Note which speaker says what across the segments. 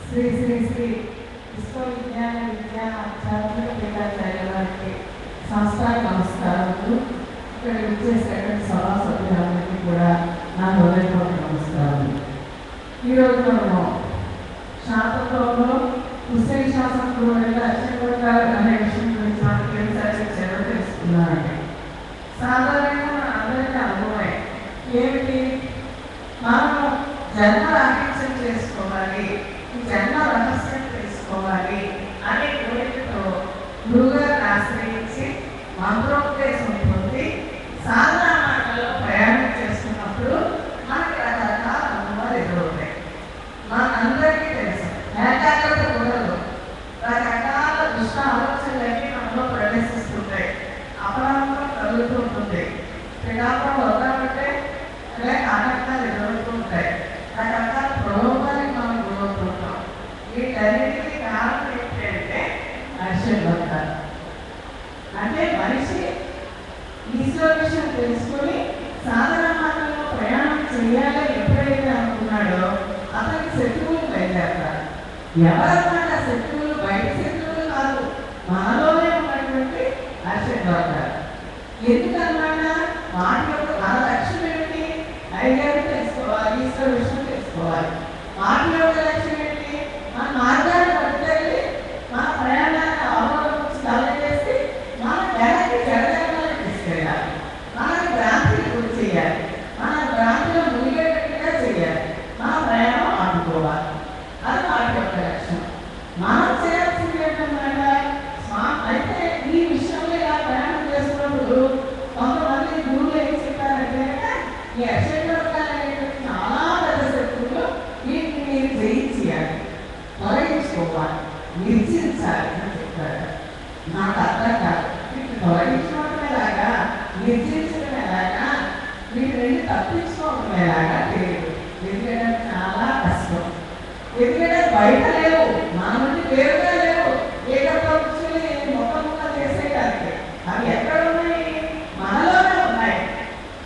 Speaker 1: శ్రీ శ్రీ శ్రీ విశ్వవిజ్ఞాన విజ్ఞానాచార్యులు పీఠాచార్య వారికి సంస్థాన నమస్కారములు. ఇక్కడ విచ్చేసేటువంటి సభా సభ్యులందరికీ కూడా నా హృదయపూర్వక నమస్కారం. ఈరోజు మనము శాతంలో హుస్సేన్ శాసనంలో అత్యంత అనే విషయం గురించి మనకి చర్చ తెలుసుకున్నారండి. సాధారణంగా మన అందరికీ అనుభవమే ఏమిటి, మనము జన్మ రహస్యం చేసుకోవాలి, ఈ జన్మ రహస్యం తెలుసుకోవాలి అనే కోరికతో గురువుగారిని ఆశ్రయించి మంత్రోపదేశం పొంది సాధనా మార్గంలో ప్రయాణం చేస్తున్నప్పుడు మనకి రకరకాల అనుభవాలు ఎదురవుతాయి. మనందరికీ తెలుసు ఏకాగ్రత కుదరదు. రకరకాల దుష్ట ఆలోచనలన్నీ మనలో ప్రవేశిస్తుంటాయి. అపరాధం కలుగుతూ ఉంటుంది. శ్రీకాకుళం వద్దామంటే అనేక ఆటంకాలు ఎదురవుతూ ఉంటాయి. రకరకాల ప్రలోభానికి మనం గురవుతూ ఉంటాం. వీటన్నిటికీ కారణం ఏంటంటే ఆశీర్వాదాలు. అంటే మనిషి ఈశ్వర విషయం తెలుసుకొని సాధన మార్గంలో ప్రయాణం చేయాలని ఎప్పుడైతే అనుకున్నాడో అతనికి శత్రువులు బయలుదేరతారు. ఎవరన్నమాట శత్రువులు? బయట శత్రువులు కాదు, మనలోనే ఉన్నటువంటి ఆశీర్వాదాలు. ఎందుకన్నమాట వాటి యొక్క మన లక్ష్యం ఏమిటి? ఐడియాలు తెలుసుకోవాలి, ఈశ్వర విషయం తెలుసుకోవాలి. వాటి యొక్క లక్ష్యం ఏంటి? మన మార్గాన్ని పట్టుకెళ్ళి మన ప్రయాణాన్ని అవరోధించి తలచేసి మన వెనక్కి జరగడానికి తీసుకెళ్ళాలి. మనకి భ్రాంతిని గురి చేయాలి. మన భ్రాంతిలో మునిగేటట్టుగా చేయాలి. మన ప్రయాణం ఆడుకోవాలి. అది వాటి యొక్క లక్ష్యం. మనం చేయాల్సింది ఏంటన్నమాట అయితే ఈ విషయంలో ఇలా ప్రయాణం చేస్తున్నప్పుడు కొంతమంది గురువులు ఏం చెప్పారంటే ఈ అక్షయవర్గాలు అనేటువంటి చాలా పెద్ద శత్రువులు వీటిని మీరు జయించాలి, తొలగించుకోవాలి, నిర్జించాలి అని చెప్పారు. నాకు అర్థం కాదు. వీటిని తొలగించడం ఎలాగా, నిర్జించడం ఎలాగా, వీటి నుండి తప్పించుకోవడం ఎలాగా తెలియదు. ఎందుకంటే చాలా కష్టం. ఎందుకంటే బయట లేవు, మన నుండి వేరుగా లేవు. ఏకపక్షులు మొక్క చేసేయడానికి అవి ఎక్కడ ఉన్నాయి? మనలోనే ఉన్నాయి.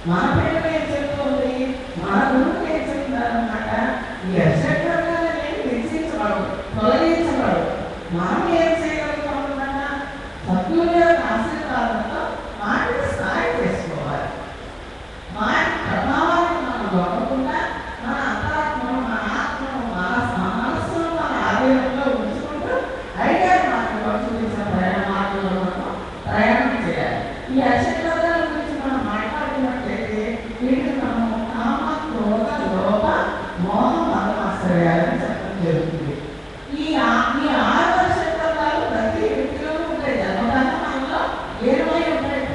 Speaker 1: మన పిల్లలు ఏం చెప్తుంది, మన గురువులు ఏం చెప్తున్నారన్నమాట. ఈ అక్షరాలని నిర్చించబడు, తొలగించబడు. మనం ఏం చేయగలుగుతామన్నమాట? సద్గురు యొక్క ఆశీర్వాదంతో వాటిని స్థాయి చేసుకోవాలి. వాటి ప్రభావాన్ని మనం లొక్కకుండా మన అంతరాత్మను, మన ఆత్మను, మన మనస్సును మన ఆధీనంలో ఉంచుకుంటూ ఐడియా మార్గంలో చూపించిన మార్గంలో మనం ప్రయాణం చేయాలి. ఈ అక్షరాల గురించి మనం మాట్లాడుతున్నట్లయితే వీటిని మనం కామ, క్రోధ, లోభ, మోహ, మదమాశ్రయాలని చెప్పడం జరుగుతుంది. ఈ 6 అక్షరాలు ప్రతి వ్యక్తిలోనూ ఉంటాయి. జన్మదాన మనలో ఏమై ఉంటాయి.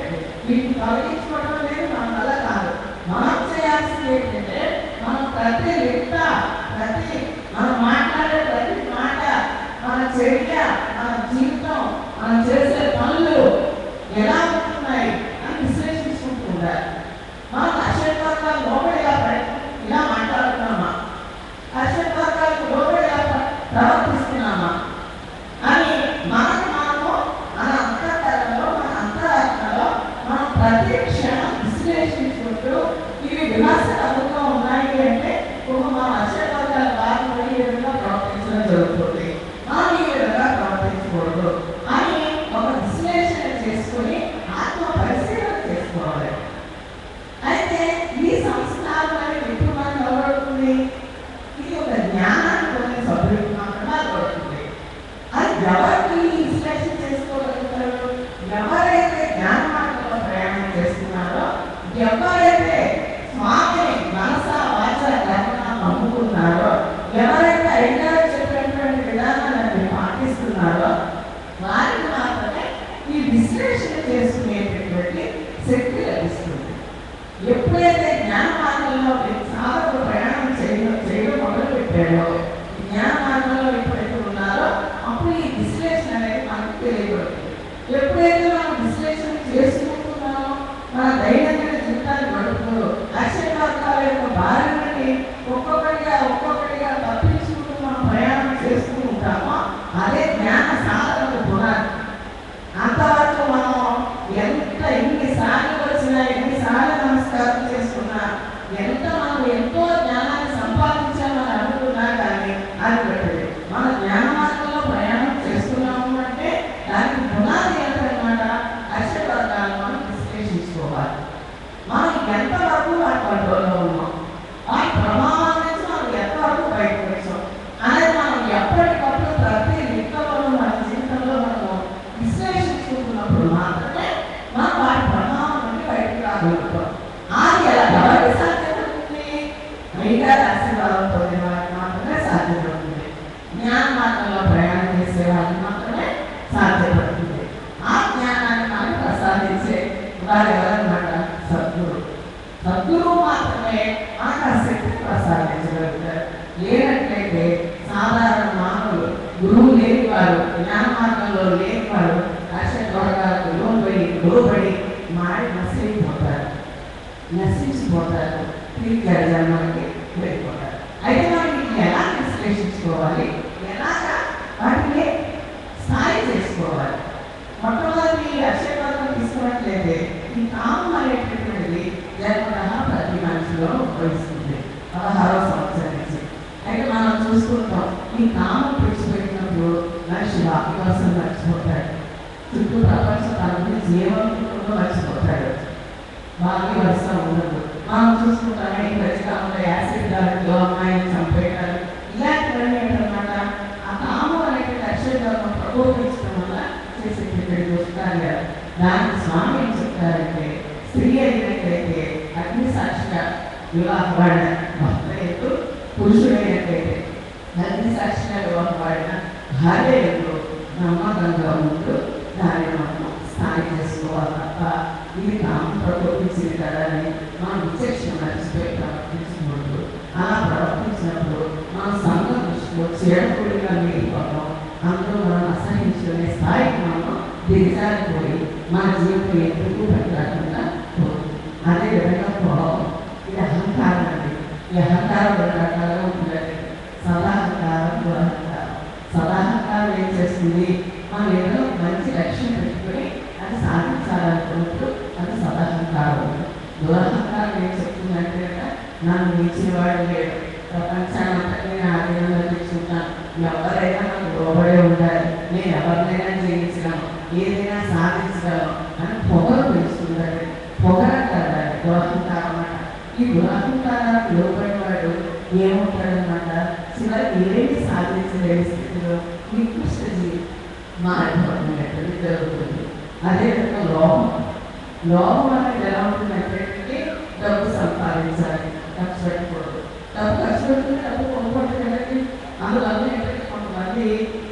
Speaker 1: వీటిని తొలగించుకోవడం అనేది మన వల్ల కాదు. మనం చేయాల్సింది ఏంటంటే మనం ప్రతి మనం మాట్లాడే ప్రతి మాట, మన చర్య, మన జీవితం, మనం చేసే పనులు ఎలా ఉంటున్నాయి అని విశ్లేషించుకుంటూ ఉండాలి. మనం అక్షరాలు లోబడి ఇలా మాట్లాడుతున్నామా, అక్షరాలకు లోబడి ప్రవర్తిస్తున్నామా అని మనము మన అంతఃకరణలో, మన అంతరాత్మలో మనం ప్రతి క్షణం విశ్లేషించుకుంటూ ఇవి విమర్శనలుగా ఉన్నాయి అంటే మన అక్షరాల వారిని ఈ విధంగా ప్రవర్తించడం జరుగుతుంది, మనం ఈ విధంగా ప్రవర్తించకూడదు అని ఒక విశ్లేషణ చేసుకుని ఆత్మ పరిశీలన చేసుకోవాలి. అయితే ఈ సంస్కారం అనేది ఎప్పుడు మనకు అలవడుతుంది? ఇది ఒక జ్ఞానాన్ని పొందిన సభ్యులకు మాత్రమే అలవడుతుంది. అది ఎవరికి విశ్లేషణ చేసుకోగలుగుతారు? ఎవరైతే జ్ఞాన మార్గంలో ప్రయాణం చేస్తున్నారో, ఎవరైతే స్వామిని మనస వాచ కర్మ నమ్ముకున్నారో, ఎవరైతే ఐదారు చెప్పినటువంటి విధానాన్ని పాటిస్తున్నారో వారికి మాత్రమే ఈ విశ్లేషణ చేసుకునేటటువంటి శక్తి లభిస్తుంది. ఎప్పుడైతే జ్ఞాన మార్గంలో సాధకుడు ప్రయాణం చేయడం మొదలుపెట్టాడో, జ్ఞాన మార్గంలో ఎప్పుడైతే ఉన్నారో అప్పుడు ఈ విశ్లేషణ అనేది మనకు తెలియబడుతుంది. ఎప్పుడైతే మనం విశ్లేషణ చేసుకుంటున్నామో మన దైనందిన జీవితాన్ని గడుపుతూ అక్షరాల యొక్క భార్యని ఒక్కొక్కటిగా తప్పించుకుంటూ మనం ప్రయాణం చేస్తూ ఉంటామో అదే జ్ఞాన సాధనకు పునాది. అంతవరకు మనం ఎన్నిసార్లు వచ్చినా, ఎన్నిసార్లు నమస్కారం చేసుకున్నా, మనం ఎంతో జ్ఞానాన్ని సంపాదించామని అనుకున్నా కానీ అది పెట్టదు. మన జ్ఞాన మార్గంలో ప్రయాణం చేస్తున్నాము అంటే దానికి పునాది ఏంటన్నమాట? అక్షరాలను మనం విశ్లేషించుకోవాలి. మనం ఎంతవరకు వాటి కంట్రోల్లో ఉన్నాం, వాటి ప్రభావం నుంచి మనం ఎంతవరకు బయటకు వచ్చాం అనేది మనం ఎప్పటికప్పుడు ప్రతి లిక్కలోనూ మన జీవితంలో మనము విశ్లేషించుకుంటున్నప్పుడు మాత్రమే మనం వాటి ప్రభావం నుండి బయటకు రాగలుగుతాం. అది ఎవరికి సాధ్యపడుతుంది? ఐదారు ఆశీర్వాదం పొందిన వారికి మాత్రమే సాధ్యపడుతుంది. జ్ఞాన మార్గంలో ప్రయాణం చేసే వారికి మాత్రమే సాధ్యపడుతుంది. ఆ జ్ఞానాన్ని మనం ప్రసాదించే వారు ఎవరన్నమాట? నశించిపోతారు, నశించిపోతారు, తిరిగి జన్మకి వెళ్ళిపోతారు. అయితే మనం వీటిని ఎలా విశ్లేషించుకోవాలి, ఎలాగా వాటిని స్థాయి చేసుకోవాలి? మొట్టమొదటి అక్షయపాత్రం తీసుకున్నట్లయితే ఈ కామం అనేటటువంటిది జన్మతః ప్రతి మనిషిలో ఉద్భవిస్తుంది 16వ సంవత్సరం నుంచి. అయితే మనం చూసుకుంటాం, ఈ కామం పిడిచిపెట్టినప్పుడు మనిషి వాకి కోసం మర్చిపోతాడు, చుట్టూ ప్రపంచ తనని జీవనంలో మర్చిపోతాడు, వాకి వరుస ఉండదు. మనం చూసుకుంటామే ఈ ప్రతికాలంలో యాసిడ్ దాడిలో అమ్మాయిని చంపేయటాలు ఇలాంటివన్నీ ఏంటన్నమాట ఆ కామం అనేటువంటి అక్షయపాత్రం ప్రకోపించడం వల్ల చేసేటటువంటి దోషాలు. దానికి స్వామి ఏం చెప్తారంటే, స్త్రీ అయినట్లయితే అగ్ని సాక్షిగా వివాహపడిన భర్త ఎందు, పురుషుడైనట్లయితే అగ్ని సాక్షిగా వివాహపడిన భార్య ఎందు నమ్మకంగా ఉంటూ దాన్ని మనం స్థాయి చేసుకోవాలి తప్ప ఇది కామం ప్రకోపించింది కదా అని మనం విచక్షణ మర్చిపోయి ప్రవర్తించినప్పుడు, అలా ప్రవర్తించినప్పుడు మనం సంఘం దృష్టిలో చేడకూడిగా మిగిలిపోతాం. అందులో మనం అసహించుకునే స్థాయికి మనం దిగజారిపోయి మన జీవితం ఎందుకు పెట్టకుండా పోతుంది. అదేవిధంగా కోపం, ఇది అహంకారం అండి. ఈ అహంకారం రెండు రకాలుగా ఉంటుందండి, సదాహంకారం, దురహంకారం. సదాహంకారం ఏం చేస్తుంది, మనం ఏదో మంచి లక్ష్యం పెట్టుకొని అది సాధించాలనుకున్నప్పుడు అది సదాహంకారం. దురహంకారం ఏం చెప్తుందంటే నన్ను మించిన వాడు లేడు, ప్రపంచాన్ని నేను ఆధీనంలో తెచ్చుకుంటాను, ఎవరైనా నాకు లోబడే ఉండాలి, నేను ఎవరినైనా జయించగలను, ఏదైనా సాధించగలను అని పొగరు పెంచుతుందండి. పొగరంటారు దురహంకారం అన్నమాట. ఈ దురహంకారానికి లోబడిన వాడు ఏముంటాడనమాట, చివరికి ఏమి సాధించలేని స్థితిలో నికృష్ట జీవి మారిపోతున్నట్టు జరుగుతుంది. అదేవిధంగా లోపం, లోపం అనేది ఎలా ఉంటుందంటే డబ్బు సంపాదించాలి, ఖర్చు పెట్టకూడదు. డబ్బు ఖర్చు పెట్టుకుని డబ్బు కొనుక్కోండి కదండి. అందులో ఏంటంటే కొంతమంది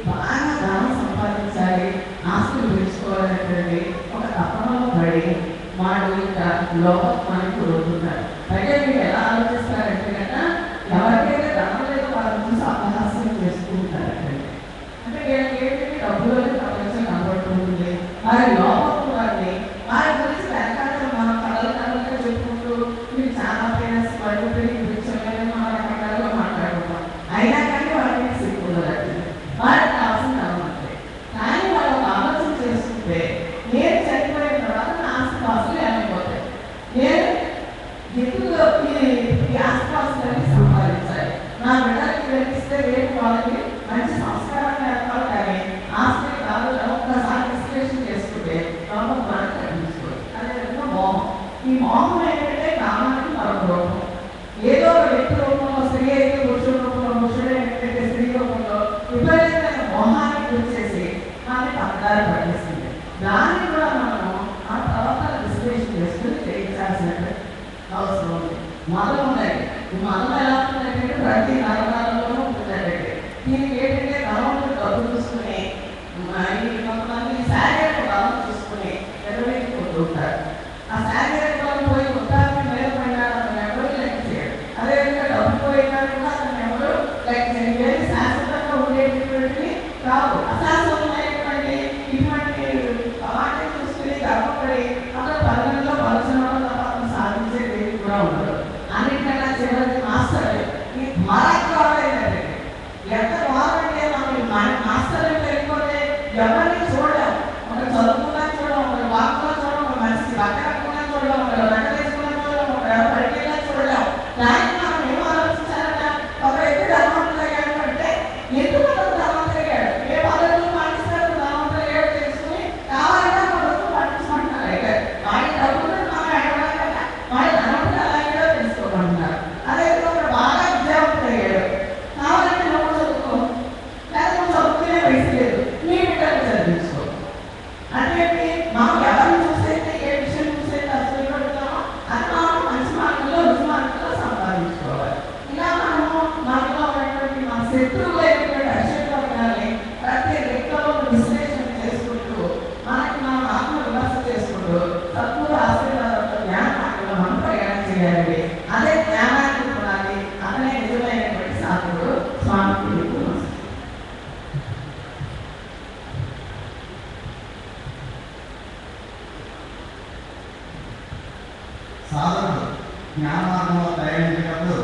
Speaker 1: బాగా ధనం సంపాదించాలి, ఆస్తులు పెంచుకోవాలనేటువంటి ఒక తపనలో పడి వాడు ఇంకా లోపత్వానికి గురవుతున్నారు. పైగా మీరు ఎలా ఆలోచిస్తారంటే కనుక ఎవరికైతే ధనం లేదో వాళ్ళని చూసి అపహాస్యం చేసుకుంటారంటే, అంటే వీళ్ళకి ఏంటంటే డబ్బులోనే ప్రపంచం కనబడుతుంది. వారి లోపత్వాన్ని వారి గురించి వెనకాల మనం కళలుగా చెప్పుకుంటూ మీరు చాలా ఫేమస్ పడుతుంది మనం రకరకాలుగా మాట్లాడుకుంటాం. అయినా కానీ వాళ్ళకి సిగ్గుండదండి, వాళ్ళకి కావాల్సిన అనమాట. కానీ వాళ్ళు ఒక ఆలోచన చేసుకుంటే నేను చనిపోయిన తర్వాత నా ఆస్తిపాస్తులు ఏమైపోతాయి, నేను ఎందుకు ఈ ఆస్తిపాస్తులన్నీ సంపాదించాలి, నా బిడ్డలకి వెలిపిస్తే రేపు వాళ్ళకి మంచి సంస్కారాన్ని ఏర్పాటు కానీ ఆస్తి కాదు. ఒక్కసారి విశ్లేషణ చేసుకుంటే లోపం మనం కనిపించుకోవాలి. అదేవిధంగా మోహం, ఈ మోహం ఏంటంటే కామానికి మరొక రూపం. ఏదో ఒక వ్యక్తి రూపంలో, స్త్రీ అయితే పురుషుల రూపంలో, పురుషుడు ఏంటంటే స్త్రీ రూపంలో విపరీతమైన మోహానికి గురిచేసి మనకి పక్కదారి పట్టిస్తుంది. దాన్ని కూడా మనం ఆ తర్వాత విశ్లేషణ చేసుకుని చేయించాల్సిన అవసరం ఉంది. మదం ఉందండి. ఈ మదం ఎలా ఉంటుందంటే ప్రతి నరకాలంలోనూ ఉంటుందండి. దీనికి ఏంటంటే ధనంలో డబ్బు చూసుకుని కొంతమంది శారీరక బలం చూసుకుని నెరవేర్చుకుంటూ ఉంటారు. ఆ శారీరక బలం పోయి ఉత్తాన్ని మేలపడినా అతను ఎవరు లెక్క చేయడు. అదేవిధంగా డబ్బు పోయినా కూడా అతను ఎవరు లెక్క చేయడు. ఏది శాశ్వతంగా ఉండేటటువంటివి కావు, అశాశ్వతమైనటువంటి ఇటువంటి వాటిని చూసుకుని గర్వపడి అతను పరిగణలో బలచనడం తప్ప అతను సాధించేది కూడా ఉండదు. అన్నింటికన్నా చివరికి మాస్టర్ ఈ ద్వారా ఎంత బాగుంటే మనం మాస్టర్ వెళ్ళిపోతే ఎవరిని చూడడం, ఒక చదువుకున్నా చూడడం, ఒక వాకులో చూడడం, ఒక మనిషి రకరకంగా చూడడం, ఒక రక వేసుకున్నా చూడడం, ఒక పరిగెలా చూడడం. దానికి మనం ఏం ఆలోచించాలట, ఒక వ్యక్తి ధనవంతులు అంటే ఎందుకు అతను ధనవంతులు, ఏ పద్ధతులు పాటిస్తారు ధనవంతులు తెలుసుకుని కావాలంటే పద్ధతులు పాటించమంటున్నారు. అయితే వాడి డబ్బులు మనం ఎడవడం వాడి ధనవంతులు అలాగే తెలుసుకోమంటున్నారు. అదేవిధంగా ఒక బాగా విద్యావంతులు అయ్యాడు, కావాలంటే నువ్వు చదువుకో, లేదా నువ్వు చదువుకునే వయసు లేదు, మీ బిడ్డలు చదివించుకో. అంటే మనం ఎవరిని చూసైతే ఏ విషయం చూసైతే అసలు పెడతామో అది మనం మంచి మార్గంలో రుచి మార్గంలో సంపాదించుకోవాలి. ఇలా మనము మనలో ఉన్నటువంటి మన శత్రువులు అయినటువంటి అక్షయవర్గాన్ని ప్రతి రెక్కలో విశ్లేషణ చేసుకుంటూ మనకి మనం ఆత్మ విమర్శ చేసుకుంటూ తక్కువ ఆశీర్వాదాలతో జ్ఞాన మార్గంలో మనం ప్రయాణం చేయాలి. అదే జ్ఞానాన్ని పొందాలి. అతనే నిజమైనటువంటి సాధకుడు స్వామికి.
Speaker 2: సాధకుడు జ్ఞాన మార్గంలో ప్రయాణించేటప్పుడు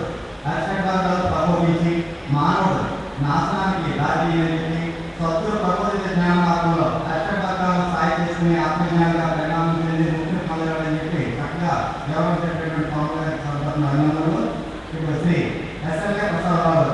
Speaker 2: అక్షరాలు ప్రబోధించి మానవుడు నాశనానికి దారి అని సత్తులు ప్రబోధిత జ్ఞాన మార్గంలో అక్షరాలను సాయం చేసుకుని ఆత్మజ్ఞానంగా పరిణామం చెంది ముఖ్య పొందగలని చెప్పి చక్కగా వ్యవహరించేటటువంటి పవన్ గారి సందర్భంలో అభినందనలు. ఇప్పుడు శ్రీ ఎస్ఎల్కే ప్రసాదరావు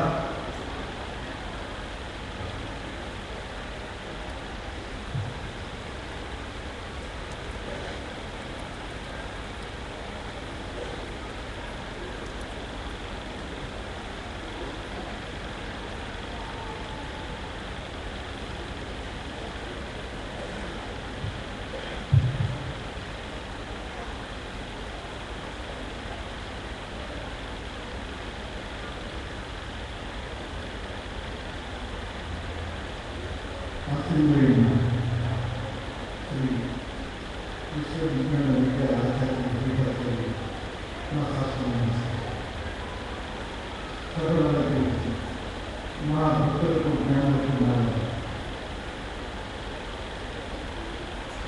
Speaker 2: మా భక్తులకు జ్ఞానం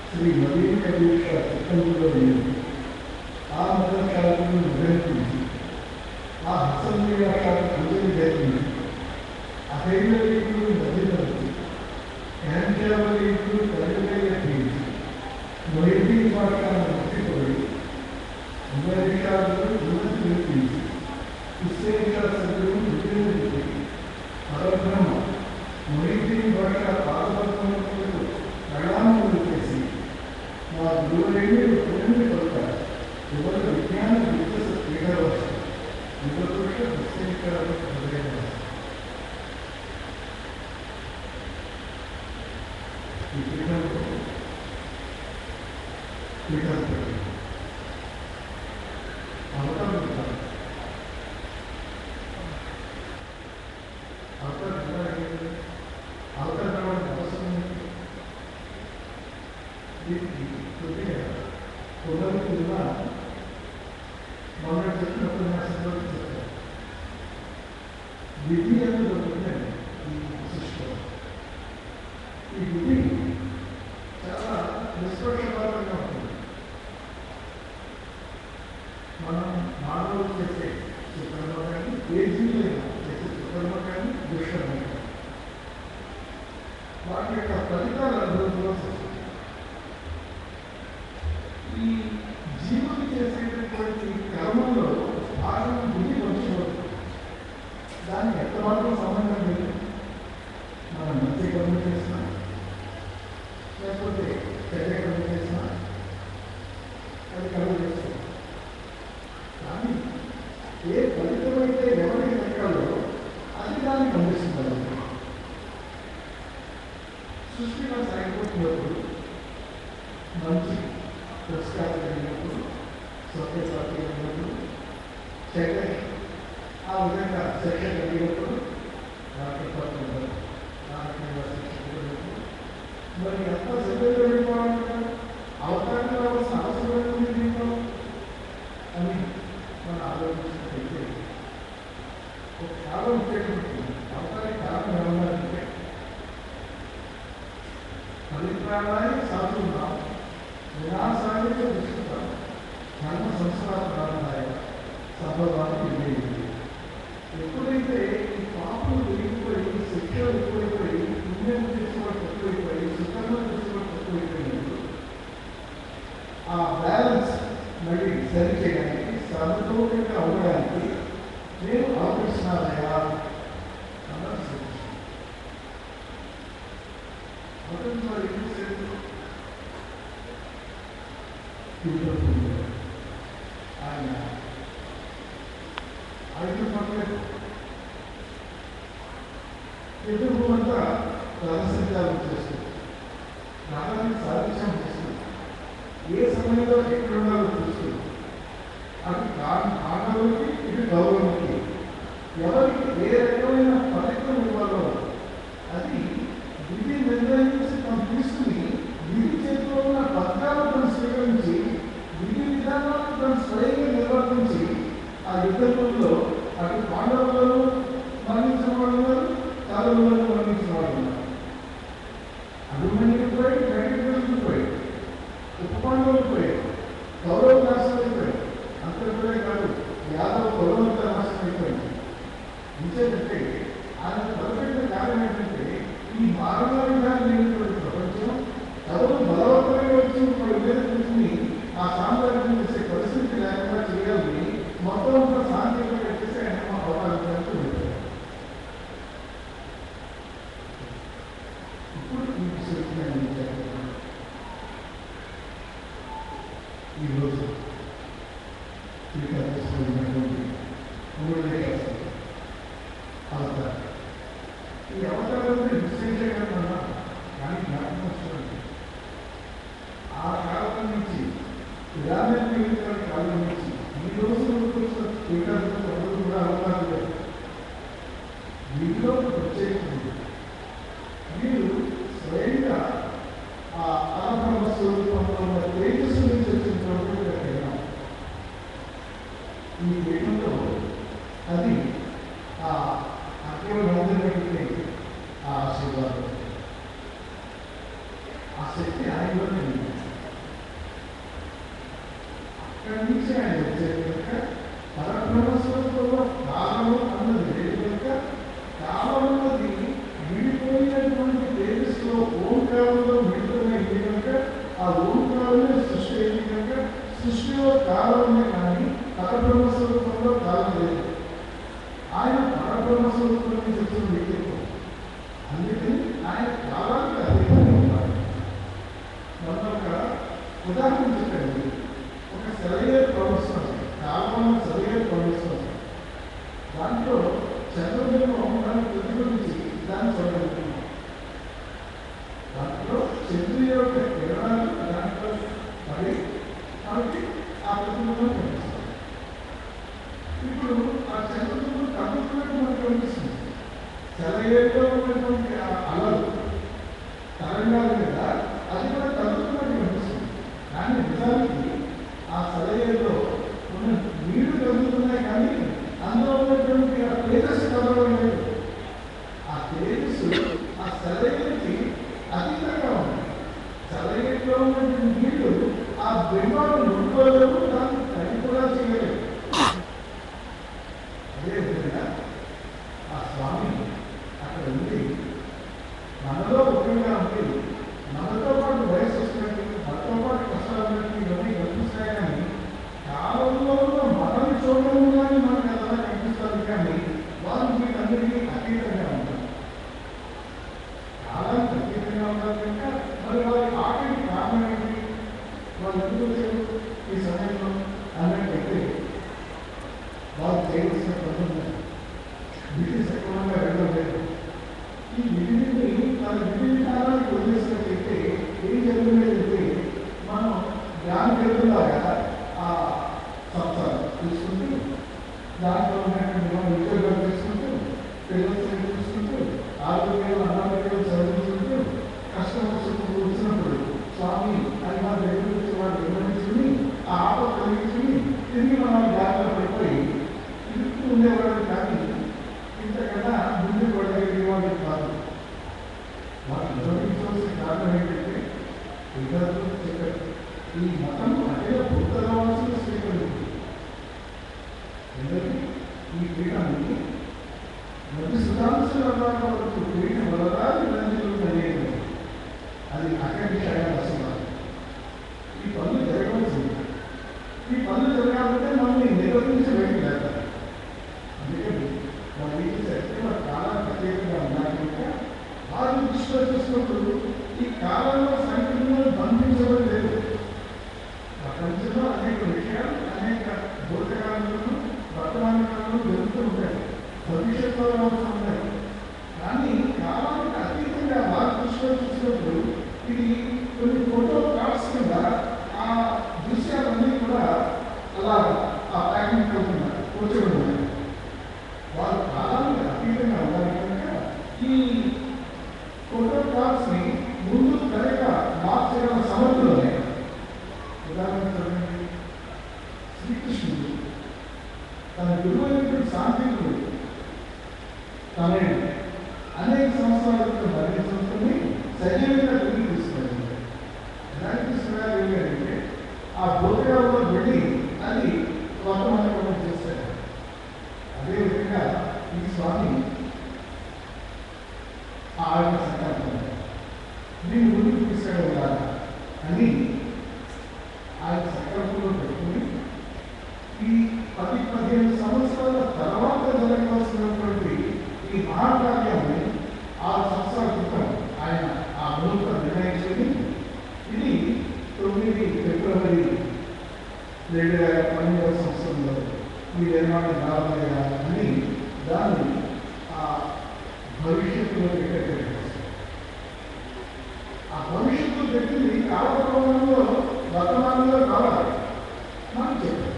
Speaker 2: శ్రీ నవీన కవీష చిత్తంలో ఆ మదశాలను నిర్వహించి ఆ హసన్యాలను అంజలి జరిగింది అహైర్యులు నదినది యాంజావలీయులు కలుగయ్య తీర్చి మొయిదీ పాఠాలను ముట్టిపోయి అమెరికాలను ఉన్నతి నిలిపించి ఇస్రేషా సభ్యులు విజయించి పరబ్రహ్మ మొయిదీ భాష పాదపద్మములకు ప్రణామములు చేసి మా గురువులేని పుణ్యం పలుకారు యువత విజ్ఞాన విద్యస క్రీడవచ్చు యువపురుష విశ్లేషణలు హృదయవచ్చు ఈ క్రీడలు అవతరణ అవసరం దీనికి కొద్దిగా పొందకుండా మొన్న చెప్పిన ఉపన్యాసంలో చెప్పారు. విధి అనేది ఒకటి ఈ సృష్టిలో. ఈ విధి చాలా నిష్పక్షపాతంగా ఉంటుంది. మనం మానవులు చేసే సుకర్మ కానీ ఏ జీవులైనా చేసే సుకర్మ కానీ దుష్కర్మ కానీ వాటి యొక్క ఫలితాలు అనుభవంలో ఈ జీవులు చేసేటటువంటి కర్మలో భాగం బుద్ధి పంచుకోవచ్చు. దానికి ఎంత మాత్రం సంబంధం లేదు. మనం మంచి కర్మ చేసినా లేకపోతే చెడ్డ కర్మ చేసినా అది కర్మ చేస్తాం. కానీ ఏ ఫలితమైతే ఎవరికి దక్కాలో అది దాన్ని అందిస్తున్నారు. సృష్టిలో సాగిపోతున్నప్పుడు మంచి పురస్కారం కలిగినప్పుడు సత్యసాధి కలిగినప్పుడు చెడ్డ ఆ విధంగా శిక్ష కలిగినప్పుడు రాకపోతున్నారు. మరి ఎంత శ్రద్ధగా వెళ్ళిపోవాలంటారు అవతారం రావాల్సిన అవసరం ఉంది దీంట్లో అని మనం ఆలోచించినట్లయితే ఒక కాలం ఉండేటువంటి అవతారానికి కారణం ఏమన్నారంటే అభిప్రాయాన్ని సాధున్నాం వినాశానికి దృష్టిస్తాం ధర్మ సంస్కార ప్రారంభాయ సంభవాన్ని వివేది. ఎప్పుడైతే ఈ పాపలు విరిగిపోయి శిక్షలు ఎక్కువైపోయి పుణ్యం తీసుకోవడం తక్కువైపోయి సుఖంగా తీసుకోవడం తక్కువైపోయినప్పుడు ఆ బ్యాలెన్స్ మళ్ళీ సరి చేయడానికి సమతూకంగా అవ్వడానికి నేను ఆలోచిస్తున్నానయా అన్నది సూచించాను. ఆయన 5 పట్ల ఎదురుమంతా రహస్యాలు చేస్తుంది. నగరాన్ని సాధించడం చేస్తుంది. ఏ సమయంలో ఎక్కడ ఉండాలో చూస్తుంది. అది ఆడవులకి ఇటు గౌరవులకి ఎవరికి ఏ రకమైన ఫలితం ఇవ్వాలో అది విధి నిర్ణయించి తను తీసుకుని విధి చేతిలో ఉన్న పత్రాలను స్వీకరించి విధి విధానాలను తను స్వయంగా నిర్వర్తించి ఆ యుద్ధంలో అటు పాండవులను మరణించిన వాళ్ళు ఉన్నారు, కౌరవులను మరణించిన వాళ్ళు ఉన్నారు. అభిమన్యుడు పోయి గడిపోయి ఉప పాండవులు పోయారు, కౌరవ రాష్ట్రాలు పోయారు.
Speaker 3: పొలవంతా నాశనం అయిపోయింది. ఇంకేంటంటే ఆయన తలపెట్టిన కారణం ఏంటంటే ఈ మానవ విధానం లేనటువంటి ప్రపంచం ఎవరు బలవంతంగా వచ్చి వాడి మీద కూర్చుని ఆ సామ్రాజ్యం చేసే పరిస్థితి లేకుండా చేయాలని మొత్తం అంతా శాంతిగా కట్టేసి ఆయన మా అవకాశాలకు వెళ్ళారు. ఇప్పుడు ఈ విషయం ఈరోజు తీసుకున్నటువంటి అవతారం ఈ అవతారం విశ్లేషణ కానీ జ్ఞాపకం వస్తుంది. ఆ కాలం నుంచి గ్రామీణ కాలం నుంచి ఈ రోజు ఎవరు కూడా అవకాశం లేదు. వీటిలో ప్రత్యేకమైంది వీరు స్వయంగా ఆ పరబ్రహ్మ స్వరూపంలో ఉన్న తేజస్సుని చర్చించినప్పుడు పీఠం. ఈ పీఠంలో అది ఆ అకేవలం అందరికీ ఆ ఆశీర్వాదం, ఆ శక్తి ఆయనలోనే ఉంది. అక్కడి నుంచి ఆయన వచ్చే కనుక పరబ్రహ్మ స్వరూపంలో కాలము అన్నది లేదు కనుక కాలమున్నది విడిపోయినటువంటి తేజస్సులో ఓంకారంలో విడుదలైంది కనుక ఆ ఓంకారమే సృష్టి అయింది కనుక సృష్టిలో కాలమే కానీ పరబ్రహ్మ స్వరూపంలో కాలం లేదు. ఆయన పరబ్రహ్మ స్వరూపం నుంచి వచ్చిన వ్యక్తిత్వం. అందుకని ఆయన కాలానికి అధికంగా ఉన్నారు. మొన్న ఒక ఉదాహరణ చెప్పండి. ఒక సెలయేరు ప్రవహిస్తుంది, కాలంలో సెలయేరు ప్రవహిస్తుంది. దాంట్లో చంద్రబింబం దాన్ని ప్రతిబింబించి దాన్ని చూడగలుగుతున్నాం. దాంట్లో చంద్రుడి యొక్క కిరణాలు దాంట్లో పడి మనకి ఆ ప్రతిబింబం కనిపిస్తుంది. ఇప్పుడు ఆ చంద్రబింబం కదులుతున్నట్టు మనకు కనిపిస్తుంది. సెలయేరులో ఉన్నటువంటి ఆ అలలు తరంగాలు కదా అది కూడా కదులుతున్నట్టు కనిపిస్తుంది. కానీ నిజానికి ఆ సెలయేరులో ఉన్న నీళ్లు కదులుతున్నాయి కానీ అందులో ఉన్నటువంటి ఆ తేజస్సు కదలడం లేదు. ఆ తేజస్సు ఆ సెలయేరుకి అతీతంగా ఉంది. సెలయేరులో ఉన్నటువంటి నీళ్లు ఆ బింబాలను నొట్టుకోలేవు, దాన్ని తడి కూడా చేయలేవు. అదేవిధంగా ఆ స్వామి అక్కడ ఉంది, మనలో ముఖ్యంగా ఉంది. మనతో పాటు వయసు వస్తున్నట్టు, మనతో పాటు కష్టాలు ఇవన్నీ కనిపిస్తాయి కానీ కాలంలో మనల్ని చూడడం కానీ మనకు ఎలా కనిపిస్తుంది కానీ వాళ్ళు వీటన్నిటికీ అతీతంగా ఉంటారు. కాలానికి అతీతంగా ఉంటారు కనుక మరి వారి ఆటకి కారణం ఏంటి? వాళ్ళు ఎందుకు వచ్చారు ఈ సమయంలో అన్నట్టయితే వాళ్ళు చేయవలసిన పనులు విధి సక్రమంగా వెళ్ళడం లేదు. ఈ విధిని తన విధి కాలానికి వదిలేసినట్టయితే ఏం జరుగుతుందంటే మనం జ్ఞానం జరుగులాగా ఆ సంస్థలు తీసుకుంటూ దాంట్లో ఉన్నటువంటి మనం ఉద్యోగాలు తీసుకుంటూ పిల్లలు చూసుకుంటూ ఆరోగ్యాలు అనారోగ్యాలు చదువుకుంటూ కష్టం వచ్చినప్పుడు స్వామి అని మన దగ్గర నుంచి వాళ్ళు నిర్వహించుకుని ఆ ఆపద కలిగించుకుని తిరిగి మనం జాగ్రత్త పడిపోయి ఇరుక్కు ఉండేవాళ్ళు కానీ ఇంతకన్నా ముందు పడగలిగేవాళ్ళు కాదు. వాళ్ళు నిర్వహించవలసిన కారణం ఏంటంటే విద్యార్థులు చెప్పారు, ఈ మతం అంటే బుద్ధవాసులు స్వీకరించింది. ఎందుకంటే ఈ పీఠాన్ని మొదటి సుధాంశాల వరకు పీఠం వలరాలి రంజులు అనేది అది అఖండితంగా వస్తున్నారు. ఈ పనులు జరగవలసింది. ఈ పనులు జరగాలంటే మనం నిర్వహించలేక లేదు. అందుకని వాళ్ళు ఏం చేస్తే వాళ్ళ కాలానికి ప్రత్యేకంగా ఉన్నాయి కనుక వాళ్ళు దృష్టిలో చూసినప్పుడు ఈ కాలంలో సంకీర్ణాలు బంధించబడలేదు. ప్రపంచంలో అనేక విషయాలు అనేక భూతకాలంలో వర్తమాన కాలంలో జరుగుతూ ఉంటాయి, భవిష్యత్తులో అవసరం ఉంటాయి. కానీ కాలానికి అతీతంగా వారి దృష్టిలో చూసినప్పుడు ఇది కొన్ని ఫోటో కార్డ్స్ కింద ఆ దృశ్యాలన్నీ కూడా అలా ఆ ప్యాకింగ్ అవుతున్నారు, కూర్చొని ఉన్నాయి. వారు కాలానికి అతీతంగా ఉన్నారు కనుక ఈ ఫోటో కార్డ్స్ ని ముందు కనుక మార్చగల సమర్థులనే. ఉదాహరణ చూడండి, శ్రీకృష్ణుడు తన గురువైనటువంటి శాంతికుడు తనయుడు అనేక సంవత్సరాలకు మరణించుకుని సజీవంగా తిరిగి తీసుకెళ్ళింది. ఎలాంటి తీసుకురాలి అంటే ఆ భూతకాలంలో వెళ్ళి అది వర్తమానం చేశారు. ఈ 10-15 సంవత్సరాల తర్వాత జరగవలసినటువంటి ఈ మహాకార్యాన్ని 6 సంవత్సరాల క్రితం ఆయన ఆ ముహూర్తం నిర్ణయించుకుని ఇది 9 ఫిబ్రవరి 2012వ సంవత్సరంలో ఈ నిర్మాణం ప్రారంభమయ్యాలని దాన్ని ఆ భవిష్యత్తులో పెట్టేటట్టు ఆ భవిష్యత్తు పెట్టింది కాలక్రమంలో వర్తమానంలో కావాలి మనం చెప్పారు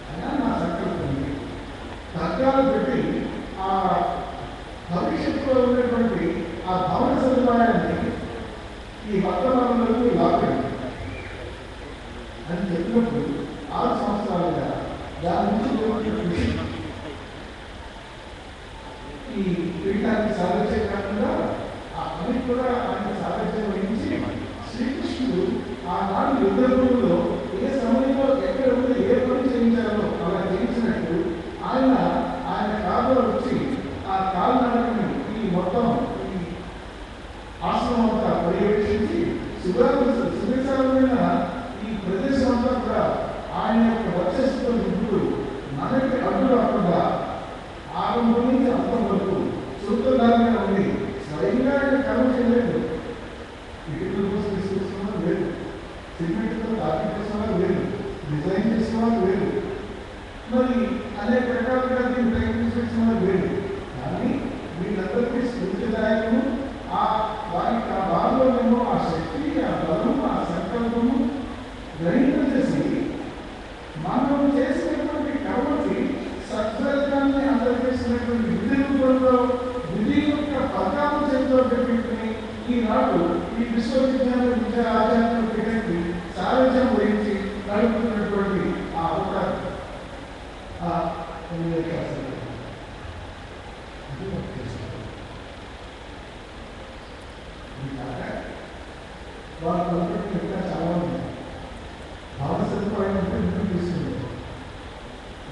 Speaker 3: అయినా నా సంకల్పం ఉంది తర్కాలు పెట్టి ఆ భవిష్యత్తులో ఉన్నటువంటి ఆ భవన సదుపాయాన్ని ఈ వర్తమానంలోకి లాగండి అని చెప్పినప్పుడు 6 సంవత్సరాలుగా దాని నుంచి ఈ పీఠానికి సాధించే కాకుండా ఆ పని కూడా ఆయన సాధించే వహించి శ్రీకృష్ణుడు ఆనాడు యుద్ధభూమిలో ఏ సమయంలో ఎక్కడ ఉండి ఏ పని చేయించాలో అలా చేయించినట్టు ఆయన కారులో వచ్చి ఆ కాలినడకని ఈ మొత్తం ఈ ఆశ్రమం అంతా పర్యవేక్షించి సువిశాలమైన ఈ ప్రదేశం అంతా కూడా ఆయన యొక్క వర్చస్సుతో నింపుతూ మనకి అడ్డు రాకుండా ఆరంభం నుంచి అంతం వరకు సూత్రధారంగా ఉంది. స్వయంగా ఆయన కర్మ చేయలేదు, ఇటుకల కోసం తీసుకొస్తున్నా లేదు, సిమెంట్తో తాకి చేస్తున్నా లేదు, డిజైన్ చేస్తున్నా లేదు, మరి అనేక రకాలుగా దీన్ని ప్రయత్నిస్తున్నా లేదు. కానీ వీళ్ళందరికీ స్ఫూర్తిదాయకము వారికి ఆ బాధలోనేమో ఆ శక్తి, ఆ బలము, ఆ సంకల్పము గ్రహించేసి మనం చేసినటువంటి కర్మకి సత్ఫలితాన్ని అందజేసినటువంటి విధి రూపంలో విధి యొక్క పదాలు చేతిలో పెట్టుకుని ఈనాడు ఈ విశ్వవిద్యాలయ విద్యా ఆచార్య పీఠానికి సారథ్యం వహించి నడుపుతున్నటువంటి ఆ అవకాశం వాళ్ళందరికీ ఇంకా చాలా ఉంది. భవన సదుపాయం అంటే ముందుకు తీసుకుంది.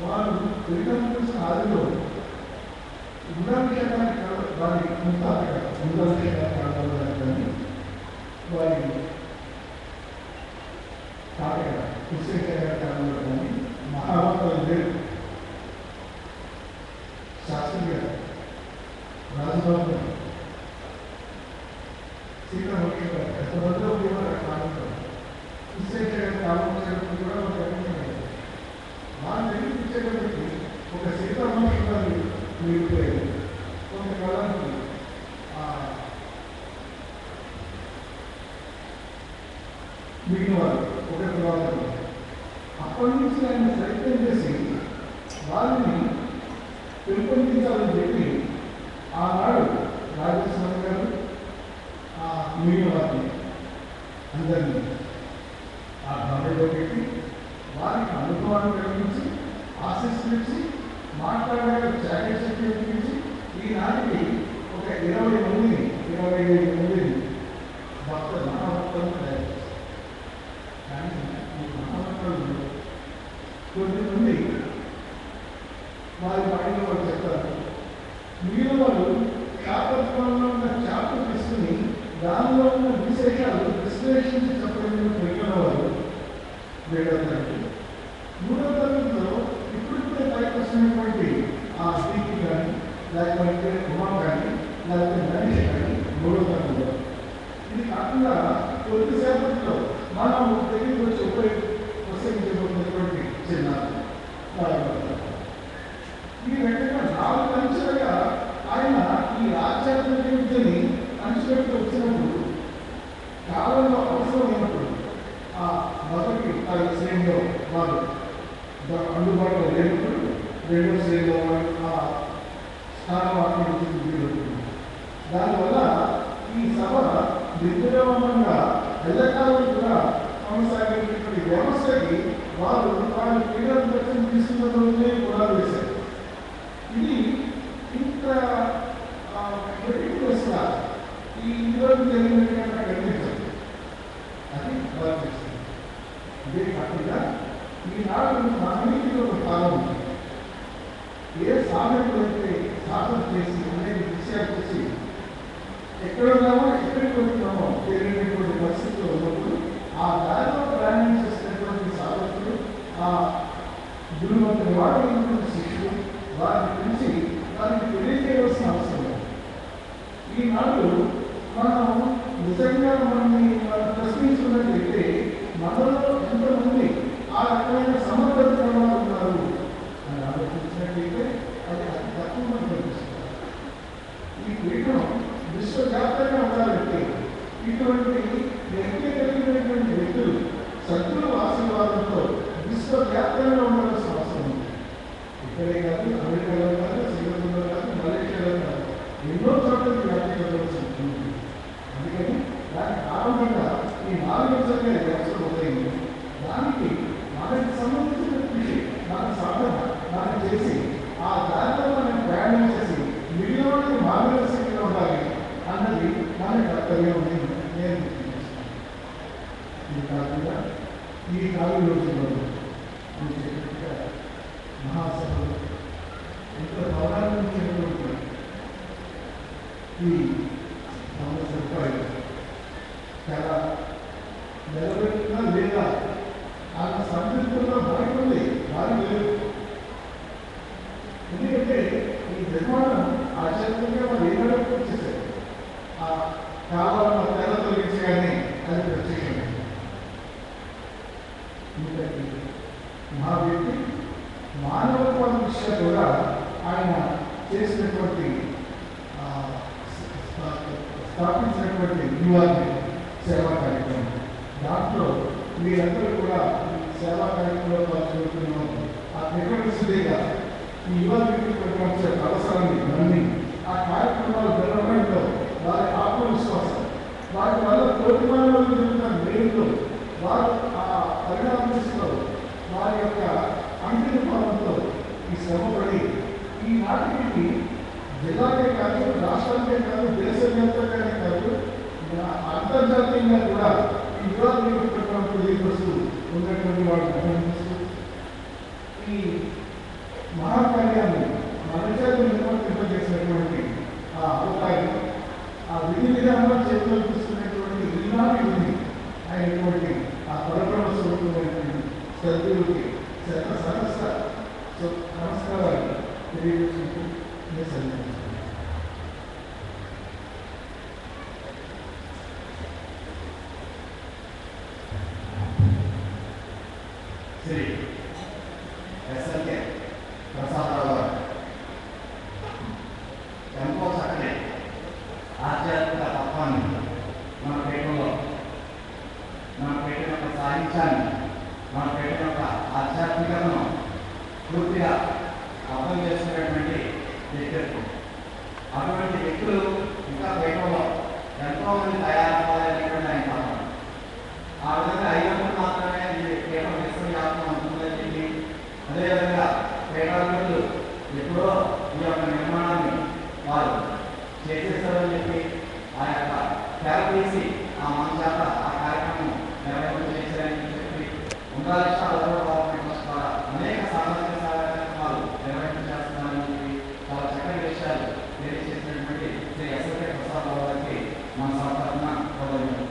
Speaker 3: వాళ్ళు క్రీడాంకుల ఆదిలో గుణాభిషేకానికి వారి ముత్తాత గుణాభిషేకానికి కావాలి కానీ వారి తాతగా కుశేఖర కాలంలో కానీ మహాభారతాలు లేవు. శాస్త్రి గారు రాజబాబు సీతామోక్ష గారు ఎంతమందిలో కూడా కాలంలో కుశేఖర కాలంలో కూడా ఒక వాళ్ళ దగ్గరికి ఇచ్చేటప్పటికి ఒక సీతామోక్ష గారు మిగిలిపోయారు. కొంతకాలానికి మిగిలిన వారు ఒక తర్వాత అప్పటి నుంచి ఆయన ప్రయత్నం చేసి వారిని పెంపొందించాలని చెప్పి ఆనాడు రాజేశ్వర గారు మిగిలిన వారిని అందరినీ ఆ భవనంలో పెట్టి వారికి అనుభవాన్ని కలిగించి ఆశిస్సునిచ్చి మాట్లాడే జాకెట్ శక్తి చూపించి ఈనాటికి ఒక 20 మందిని 25 మందిని భక్తులు మహాభక్తులను తయారు చేస్తారు. కానీ ఈ మహాభక్తులు కొద్దిమంది వారి పాటిలో వారు చెప్తారు, మిగిలిన వారు శాపత్వంలో ఉన్న చాపు తీసుకుని దానిలో ఉన్న విశేషాలు విశ్లేషించి చెప్పడం మిగిలిన వారు 7వ తరగతి. 3వ తరగతిలో ఇప్పుడిప్పుడే పైకి వస్తున్నటువంటి ఆ స్త్రీకి కానీ లేకపోతే ఉమా కానీ లేకపోతే గణేష్ కానీ 3వ తరగతిలో. ఇది కాకుండా కొద్దిసేపట్లో మనం దగ్గరికి వచ్చి ఉపయోగించబోతున్నటువంటి చిన్న ఈ రకంగా 4 అంచెలుగా ఆయన ఈ ఆధ్యాత్మిక విద్యని అంచుపెట్టి వచ్చినప్పుడు కాలంలో అవసరమైనప్పుడు ఆ మొదటి శ్రేణిలో వారు అందుబాటులో లేనప్పుడు 2వ శ్రేణిలో ఆ స్థానం ఆక్రమించి దానివల్ల ఈ సభ నిర్విరామంగా ఎల్లకాలం కూడా కొనసాగేటువంటి వ్యవస్థకి వారు వారి క్రీడాధ్యక్షం తీసుకున్న రోజునే కూడా వేశారు. ఇది ఇంత గా ఈ ఈరోజు జరిగినట్టుగా కనిపించదు. అది వారు చేస్తుంది. ఇదే కాకుండా ఈనాడు మనీటిలో ఒక కాలం ఉంది. ఏ సామెతలు అయితే సాధన చేసి అనేక విషయాలు చేసి ఎక్కడున్నామో ఎక్కడికి వెళ్తున్నామో తెలియనటువంటి పరిస్థితుల్లో ఉన్నప్పుడు ఆ దారిలో ప్రయాణం చేసినటువంటి సాధకులు ఆ గురువంతుని వాడినటువంటి శిష్యులు వారిని పిలిచి వారికి తెలియజేయవలసిన అవసరం ఉంది. ఈనాడు మనం నిజంగా మనల్ని ప్రశ్నించుకున్నట్లయితే మనలో ఎంతమంది ఆ రకమైన సమర్థత వాళ్ళు ఉన్నారు అని ఆలోచించినట్లయితే అది అతి తక్కువ మంది కనిపిస్తుంది. ఈ పీఠం విశ్వవ్యాప్తంగా ఉండాలంటే ఇటువంటి వ్యక్తి కలిగినటువంటి వ్యక్తులు సద్గురు ఆశీర్వాదంతో విశ్వవ్యాప్తంగా ఉండవలసిన అవసరం ఉంది. ఇక్కడే కాదు, అమెరికాలో కాదు, సింగపూర్లో కాదు, మలేషియాలో కాదు, ఎన్నో చోట్ల వ్యాప్తి చెందవలసి ఉంటుంది. అందుకని దానికి ఆరంభంగా ఈ 4 నిమిషాలుగా వ్యవస్థలు ఉంటాయి. దానికి మనకి సంబంధించిన కృషి, మన సాధన మనం చేసి ఆ దారిలో మనం ప్రయాణం చేసి మిగిలిన మార్గదర్శకంగా ఉండాలి అన్నది మన కర్తవ్యం ఉంది. నేను ఇది కాకుండా ఈ 4 రోజుల్లో మహాసభలు ఎంతో పౌరాణించినటువంటి ఈ సంవత్సరం చాలా నిలబెట్టినా లేదా అంత సంతృప్తిలో మనకుంది వారి లేదు. ఎందుకంటే ఈ నిర్మాణం ఆశ్చర్యంగా వాళ్ళు ఏనాడో వచ్చేసారు. ఆ కావాలన్న తెర తొలగించగానే అది ప్రత్యేకమైంది. ఎందుకంటే మా వ్యక్తి మానవత్వ దృష్ట్యా కూడా ఆయన చేసినటువంటి స్థాపించినటువంటి యువాన్ని సేవా కార్యక్రమం, దాంట్లో మీరందరూ కూడా సేవా కార్యక్రమంలో పాల్గొంటున్నారు. ఆ నిర్వహించలేగా ఈ యువకుడికి కొంచెం అవసరాన్ని నమ్మి ఆ కార్యక్రమాలు జరగడంలో వారి ఆత్మవిశ్వాసం, వాటి వల్ల తోటి మానవులు జరుగుతున్న మేలులో వారు ఆ పరిణామం వారి యొక్క అంకిత భావంతో ఈ శ్రమపడి ఈ నాటికి జిల్లాకే కాదు, రాష్ట్రానికే కాదు, దేశవ్యాప్తంగానే కాదు, అంతర్జాతీయంగా కూడా ఈ యువకులు తెలియపరుస్తూ ఉన్నటువంటి వాళ్ళు గమనిస్తూ ఈ మహాకార్యాన్ని మన చేత నిర్వర్తింపజేసినటువంటి ఆ అవకాశం, ఆ విధి విధానంలో చేతిలో తీసుకునేటువంటి ఈనాటి ఉంది అయినటువంటి ఆ పరబ్రహ్మ స్వరూపమైనటువంటి సద్గురువుకి సహస్ర నమస్కారాలు తెలియజేసుకుంటూ
Speaker 2: శ్రీ ఎస్ఎల్కే ప్రసాదరావు గారు ఎంతో చక్కని ఆధ్యాత్మిక తత్వాన్ని మన పేటలో, మన పేట యొక్క సాహిత్యాన్ని, మన పేట యొక్క ఆధ్యాత్మికతను పూర్తిగా అర్థం చేసుకునేటువంటి వ్యక్తులు. అటువంటి వ్యక్తులు ఇంకా పేటలో ఎంతోమంది తయారవ్వాలనేటువంటి ఆయన భావన. ఆ విధంగా అయినప్పుడు మాత్రమే ఇది కేవలం విశ్వవ్యాప్తం అవుతుందని చెప్పి, అదేవిధంగా పేటాలు ఎప్పుడో ఈ యొక్క నిర్మాణాన్ని వారు చేసేస్తారని చెప్పి ఆ యొక్క తెర తీసి ఆ మన చేత ఆ కార్యక్రమం నిర్వహింప చేశారని చెప్పి ఉండాలి. ద్వారా అనేక సామాజిక కార్యక్రమాలు నిర్వహింప చేస్తున్నారని చెప్పి చాలా చక్కని విషయాలు తెలియజేసినటువంటి శ్రీ ఎస్ఎల్కే ప్రసాదరావు గారికి మన సంతరణ హృదయం.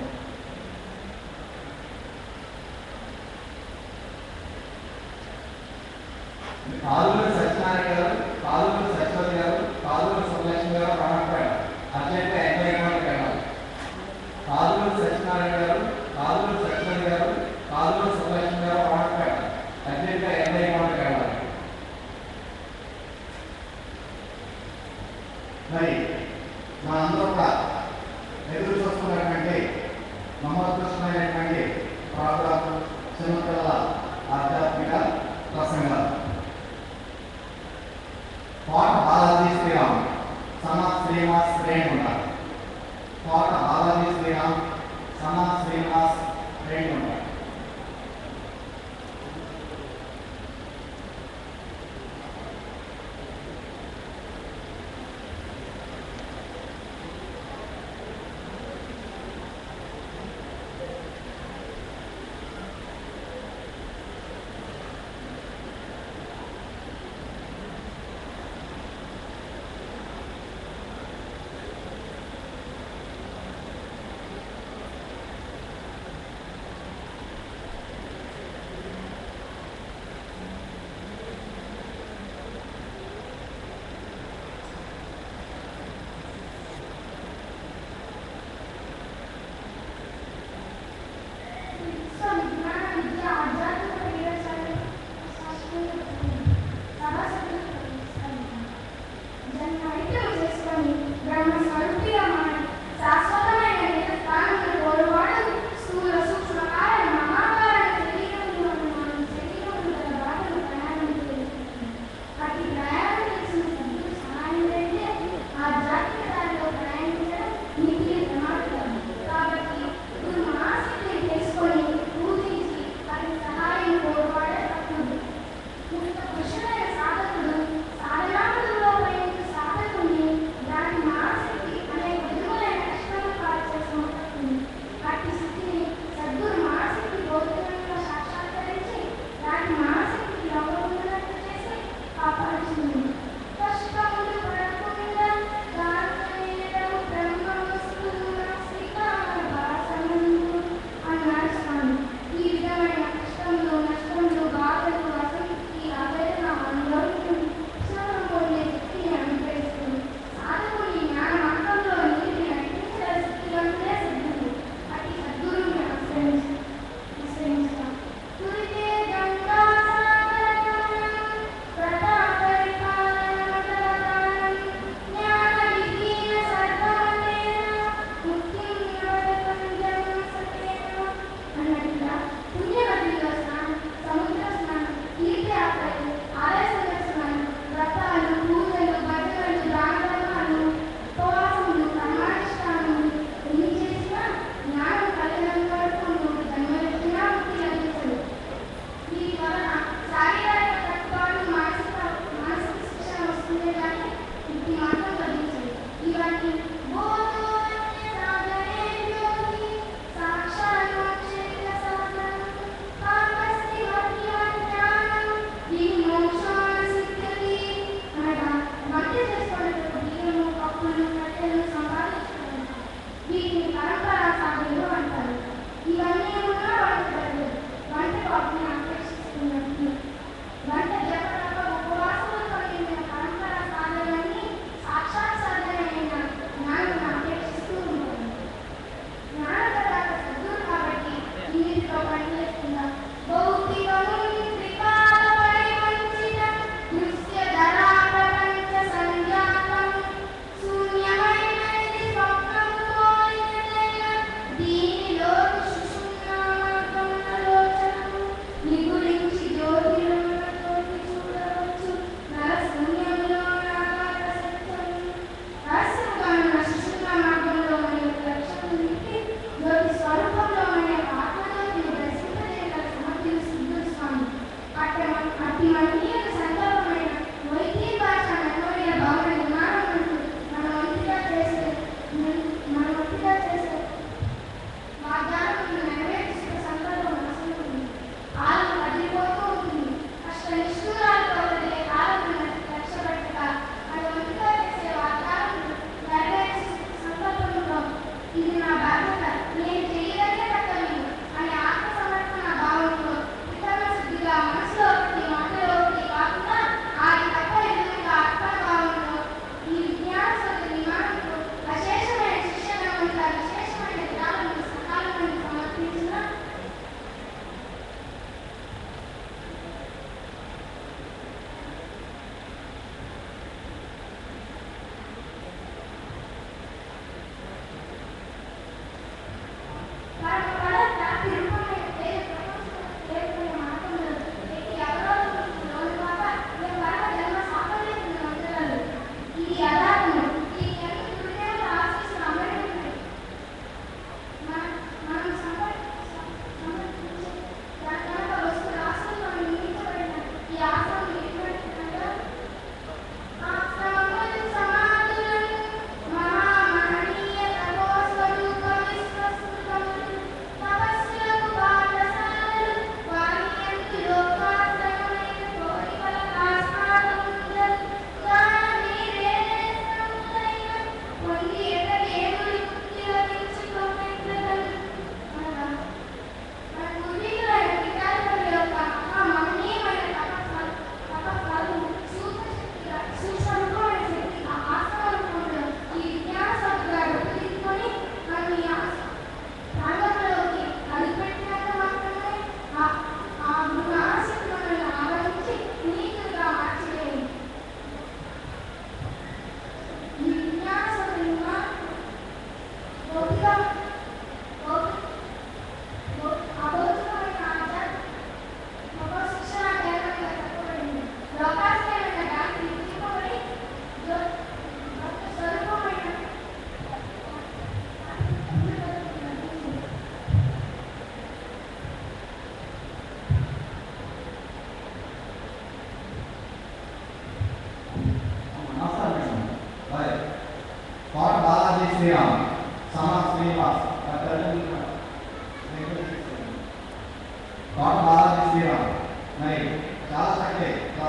Speaker 2: కాలువూరి సత్యనారాయణ గారు, కాలువూరి సత్యవతి గారు, కాలువూరి సుబ్బలక్ష్మి గారు రామపేట అర్జెంట్ ఎంప్లాయ్మెంట్ వెళ్ళాలి. కాలువూరి సత్యనారాయణ గారు, కాలువూరి సత్యవతి గారు, కాలువూరి సుబ్బలక్ష్మి గారు రామపేట అర్జెంట్ ఎంప్లాయ్మెంట్ వెళ్ళాలి. మరి మనందరూ కూడా ఎదురు చూస్తున్నటువంటి మహోత్కృష్టమైనటువంటి ప్రోగ్రాం చిన్నపిల్లల ఆధ్యాత్మిక ప్రసంగాలు. కోట బాలాజీ శ్రీరామ్, సనాత్ శ్రీనివాస్ రేణుగుంట. కోట బాలాజీ శ్రీరామ్, సనాత్ శ్రీనివాస్ రేణుగుంట.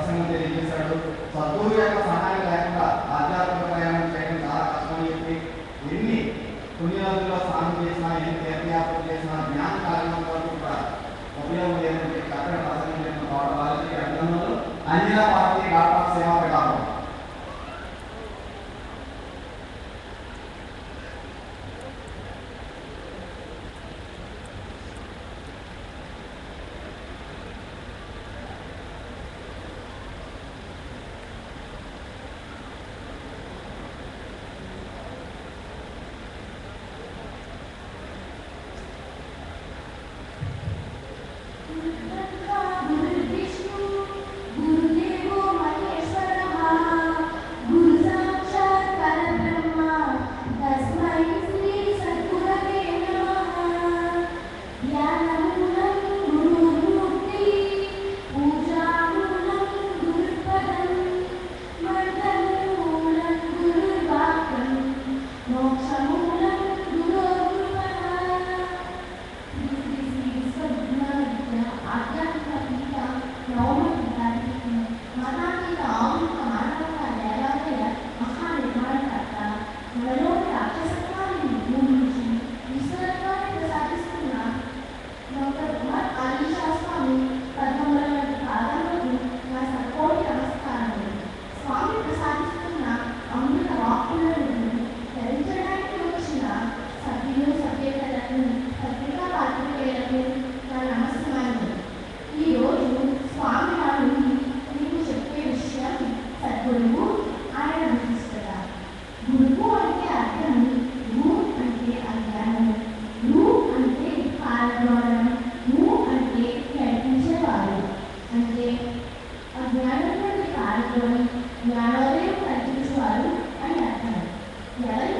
Speaker 2: ప్రసంగం తెలియజేశాడు. సద్గురు యొక్క సహాయం లేకుండా ఆధ్యాత్మిక ప్రయాణం చేయడం చాలా కష్టమని చెప్పి ఎన్ని పుణ్యనదుల్లో స్నానం చేసినా, ఎన్ని తీర్థయాత్రలు చేసినా జ్ఞాన కార్యక్రమం వరకు కూడా ఉపయోగం లేదని చెప్పి అక్కడ ప్రసంగం చేసిన తోట వాళ్ళకి అభినందనలు. అంజనా పార్టీ డాక్టర్ సేవా ప్రకారం
Speaker 4: జ్ఞానోదయం కలిగించేవారు అని అర్థం. ఎవరి